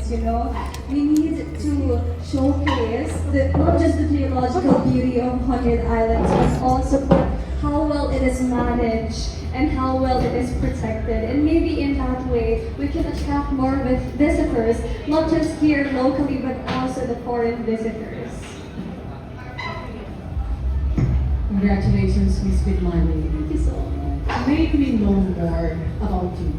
islands, you know. We need to showcase not just the geological beauty of 100 Islands, but also how well it is managed and how well it is protected. And maybe in that way, we can attract more with visitors, not just here locally, but also the foreign visitors. Congratulations, Miss Bigmani. Thank you so much. May we know more about you?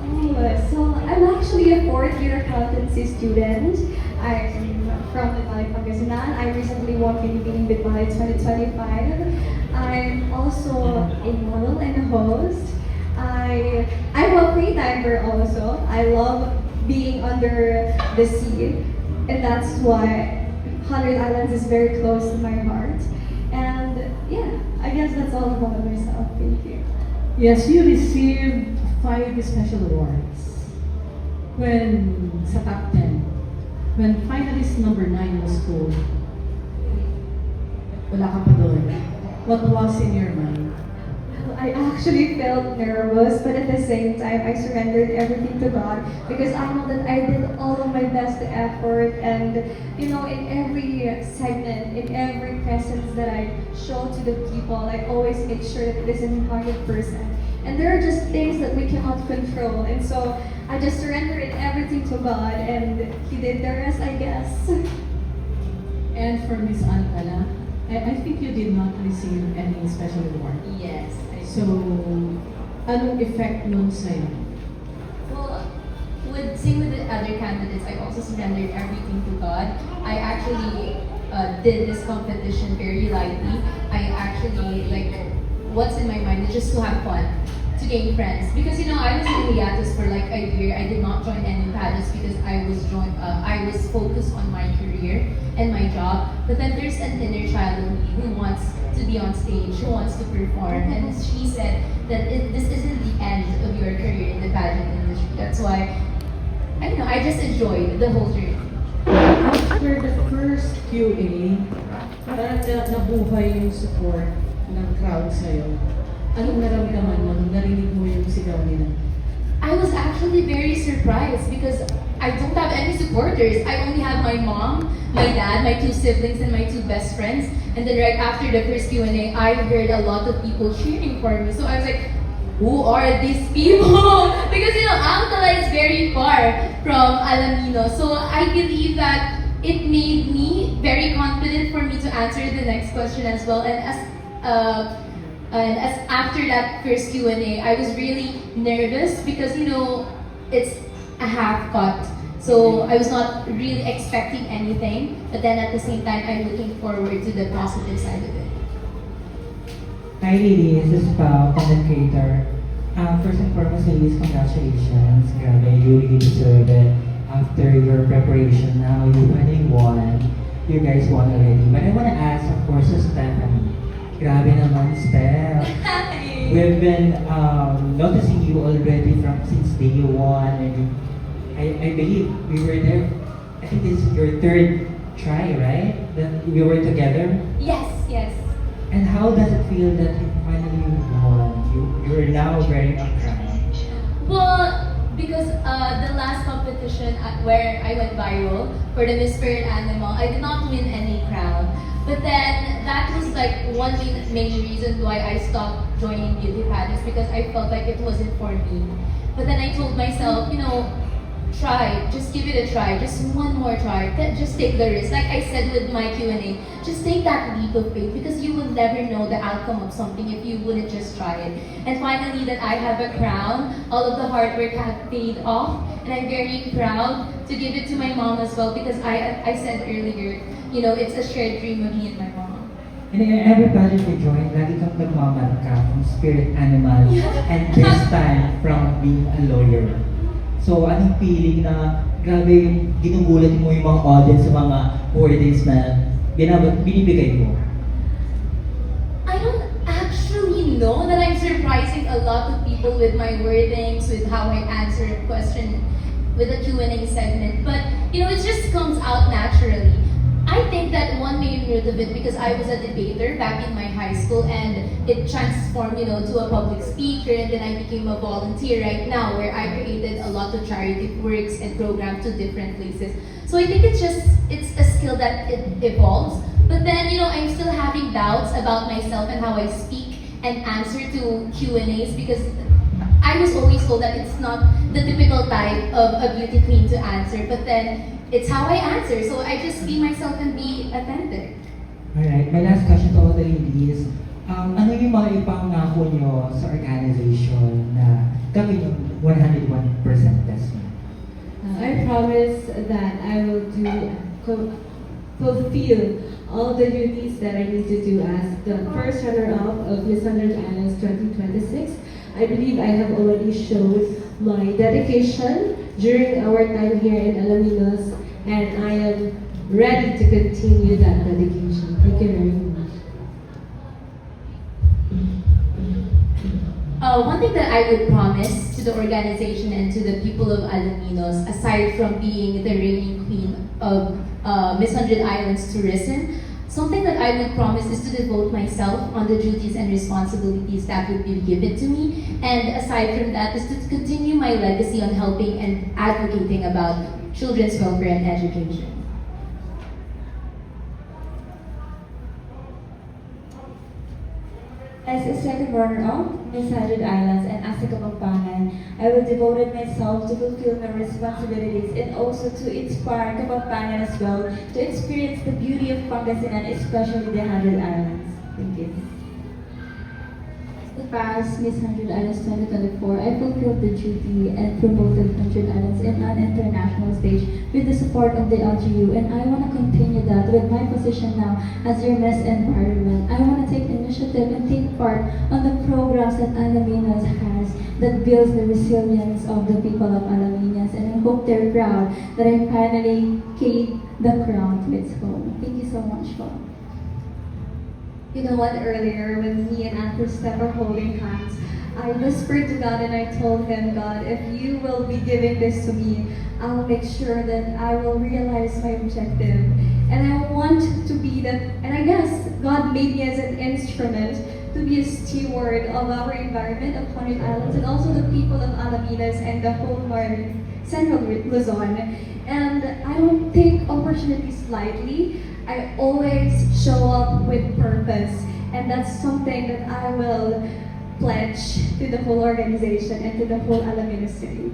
Oh, so I'm actually a fourth year accountancy student. I'm from Bitbali, Pangasinan. I recently won Pinipining Bitbali 2025. I'm also a model and a host. I'm a free diver also. I love being under the sea, and that's why 100 Islands is very close to my heart. And yeah, I guess that's all about myself. Thank you. Yes, you received 5 special awards. When sa top 10, when finalist number 9 was told, wala ka pa doon. What was in your mind? I actually felt nervous, but at the same time, I surrendered everything to God because I know that I did all of my best effort, and you know, in every segment, in every presence that I show to the people, I always make sure that it is 100%. And there are just things that we cannot control, and so I just surrendered everything to God, and He did the rest, I guess. And for Miss Alcala, I think you did not receive any special award. Yes. So, anong effect nun sa'yo? Well, same with the other candidates, I also surrendered everything to God. I actually did this competition very lightly. I actually, what's in my mind is just to have fun, to gain friends. Because, you know, I was in hiatus for like a year. I did not join any pageants because I was focused on my career and my job. But then there's an inner child in me who wants to be on stage, who wants to perform. And she said that this isn't the end of your career in the pageant industry. That's why, I don't know, I just enjoyed the whole journey. After the first QA, parang nabuhay yung support ng crowd sa'yo. Anong naramdaman mo nung narinig mo yung sigaw nila? I was actually very surprised because I don't have any supporters. I only have my mom, my dad, my 2 siblings, and my 2 best friends. And then right after the first Q&A, I heard a lot of people cheering for me. So I was like, who are these people? Because, you know, Alcala is very far from Alamino. So I believe that it made me very confident for me to answer the next question as well. And as after that first Q&A, I was really nervous because, you know, it's a half cut. So I was not really expecting anything, but then at the same time, I'm looking forward to the positive side of it. Hi Lily, this is Pao, content creator. First and foremost, ladies, congratulations. Grabe, you really deserve it. After your preparation, now you finally won. You guys won already. But I want to ask, of course, to Stephanie. Grabe naman, Steph. We've been noticing you already from since day 1. And I believe we were there. I think this is your 3rd try, right? That we were together. Yes, yes. And how does it feel that you finally won? You're now wearing a crown. Well, because the last competition where I went viral for the Miss Spirit Animal, I did not win any crown. But then that was like one main reason why I stopped joining beauty pageants because I felt like it wasn't for me. But then I told myself, you know, try, just give it a try, just one more try, just take the risk. Like I said with my Q&A, just take that leap of faith because you will never know the outcome of something if you wouldn't just try it. And finally that I have a crown, all of the hard work has paid off, and I'm very proud to give it to my mom as well because I said earlier, you know, it's a shared dream of me and my mom. And in every pageant you join, lagi kang nagmamarka from spirit animal and this time from being a lawyer. So, anong feeling na grabe ginugulat mo yung mga audience sa mga wordings na binibigay mo? I don't actually know that I'm surprising a lot of people with my wordings, with how I answer a question with the Q&A segment. But, you know, it just comes out naturally. I think that one main root of it, because I was a debater back in my high school, and it transformed, to a public speaker, and then I became a volunteer right now, where I created a lot of charity works and programs to different places. So I think it's a skill that it evolves. But then, I'm still having doubts about myself and how I speak and answer to Q&As, because I was always told that it's not the typical type of a beauty queen to answer, but then it's how I answer. So I just be myself and be authentic. Alright, my last question to all the ladies. Ano yung mga ipangako nyo sa organization na gawin yung 101% best mo? I promise that I will fulfill all the duties that I need to do as the first runner-up of Miss 100 Islands 2026. I believe I have already shown my dedication during our time here in Alaminos, and I am ready to continue that dedication. Thank you very much. One thing that I would promise to the organization and to the people of Alaminos, aside from being the reigning queen of Miss 100 Islands Tourism, something that I would promise is to devote myself on the duties and responsibilities that would be given to me. And aside from that, is to continue my legacy on helping and advocating about children's welfare and education. As a second runner-up, Miss 100 Islands and as a Kapampangan, I will devote myself to fulfill my responsibilities and also to inspire Kapampangan as well to experience the beauty of Pangasinan, especially the 100 Islands. Thank you. As Miss 100 Islands 2024, I fulfilled the duty and promoted 100 Islands in an international stage with the support of the LGU, and I want to continue that with my position now as your Miss Environment. I want to take initiative and take part on the programs that Alaminos has that builds the resilience of the people of Alaminos, and I hope they're proud that I finally gave the crown to its home. Thank you so much, Bob. You know what, earlier when me and Uncle Steph are holding hands, I whispered to God and I told him, God, if you will be giving this to me, I'll make sure that I will realize my objective. And I want to be that, and I guess God made me as an instrument to be a steward of our environment of 100 Islands and also the people of Alaminos and the whole Central Luzon. And I don't take opportunities lightly. I always show up with purpose, and that's something that I will pledge to the whole organization and to the whole Alaminos city.